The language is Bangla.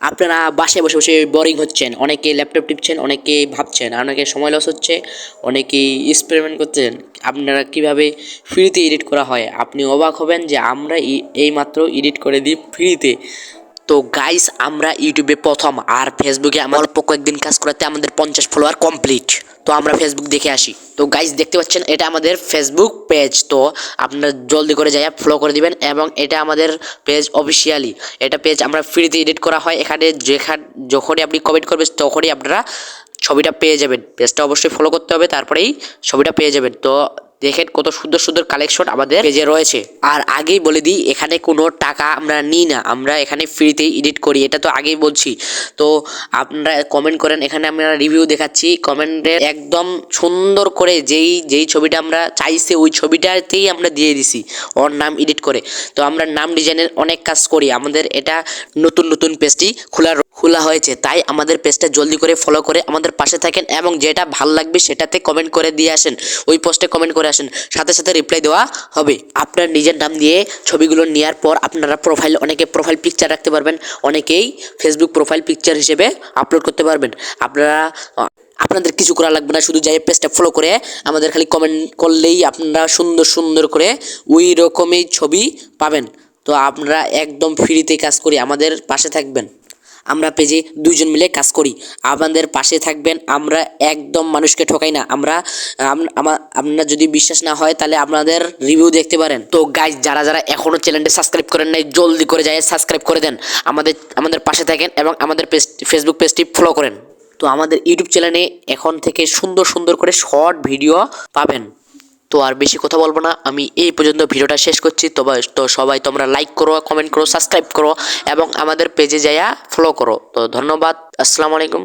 আপনারা বাসায় বসে বসে বোরিং হচ্ছেন, অনেকে ল্যাপটপ টিপছেন, অনেকে ভাবছেন, অনেকে সময় লস হচ্ছে, অনেকেই এক্সপেরিমেন্ট করছেন আপনারা কিভাবে ফ্রিতে এডিট করা হয়। আপনি অবাক হবেন যে আমরা এইমাত্র এডিট করে দিই ফ্রিতে। তো গাইস, আমরা ইউটিউবে প্রথম, আর ফেসবুকে আমার অল্প কয়েকদিন কাজ করাতে আমাদের 50 ফলোয়ার কমপ্লিট। তো আমরা ফেসবুক দেখে আসি। তো গাইস, দেখতে পাচ্ছেন এটা আমাদের ফেসবুক পেজ। তো আপনারা জলদি করে যাই ফলো করে দিবেন, এবং এটা আমাদের পেজ অফিসিয়ালি। এটা পেজ আমরা ফ্রিতে এডিট করা হয়। এখানে যখনই আপনি কমেন্ট করবেন তখনই আপনারা ছবিটা পেয়ে যাবেন। পেজটা অবশ্যই ফলো করতে হবে, তারপরেই ছবিটা পেয়ে যাবেন। তো দেখেন কত সুন্দর সুন্দর কালেকশন আমাদের পেজে রয়েছে। আর আগেই বলে দিই, এখানে কোনো টাকা আমরা নিই না, আমরা এখানে ফ্রিতেই এডিট করি, এটা তো আগেই বলছি। তো আপনারা কমেন্ট করেন, এখানে আমরা রিভিউ দেখাচ্ছি। কমেন্টে একদম সুন্দর করে যেই ছবিটা আমরা চাইছি ওই ছবিটাতেই আমরা দিয়ে দিছি ওর নাম এডিট করে। তো আমরা নাম ডিজাইনের অনেক কাজ করি। আমাদের এটা নতুন নতুন পেজটি খোলা হয়েছে, তাই আমাদের পেজটা জলদি করে ফলো করে আমাদের পাশে থাকেন, এবং যেটা ভালো লাগবে সেটাতে কমেন্ট করে দিয়ে আসেন। ওই পোস্টে কমেন্ট করে আসেন, সাথে সাথে রিপ্লাই দেওয়া হবে। আপনার নিজের নাম দিয়ে ছবিগুলো নেওয়ার পর আপনারা অনেকে প্রোফাইল পিকচার রাখতে পারবেন, অনেকেই ফেসবুক প্রোফাইল পিকচার হিসেবে আপলোড করতে পারবেন। আপনাদের কিছু করা লাগবে না, শুধু যাই পেজটা ফলো করে আমাদের খালি কমেন্ট করলেই আপনারা সুন্দর সুন্দর করে ওই রকমই ছবি পাবেন। তো আপনারা একদম ফ্রিতে কাজ করি, আমাদের পাশে থাকবেন। আমরা পেজে দুইজন মিলে কাজ করি, আমাদের পাশে থাকবেন। আমরা একদম মানুষকে ঠকাই না। আপনার যদি বিশ্বাস না হয় তাহলে আপনাদের রিভিউ দেখতে পারেন। তো গাইজ, যারা যারা এখনও চ্যানেলটা সাবস্ক্রাইব করেন নাই, জলদি করে যায় সাবস্ক্রাইব করে দেন। আমাদের পাশে থাকেন এবং আমাদের ফেসবুক পেজটি ফলো করেন। তো আমাদের ইউটিউব চ্যানেলে এখন থেকে সুন্দর সুন্দর করে শর্ট ভিডিও পাবেন। তো আর বেশি কথা বলবো না, আমি এই পর্যন্ত ভিডিওটা শেষ করছি। তো সবাই তোমরা লাইক করো, কমেন্ট করো, সাবস্ক্রাইব করো, এবং আমাদের পেজে যাইয়া ফলো করো। তো ধন্যবাদ, আসসালামু আলাইকুম।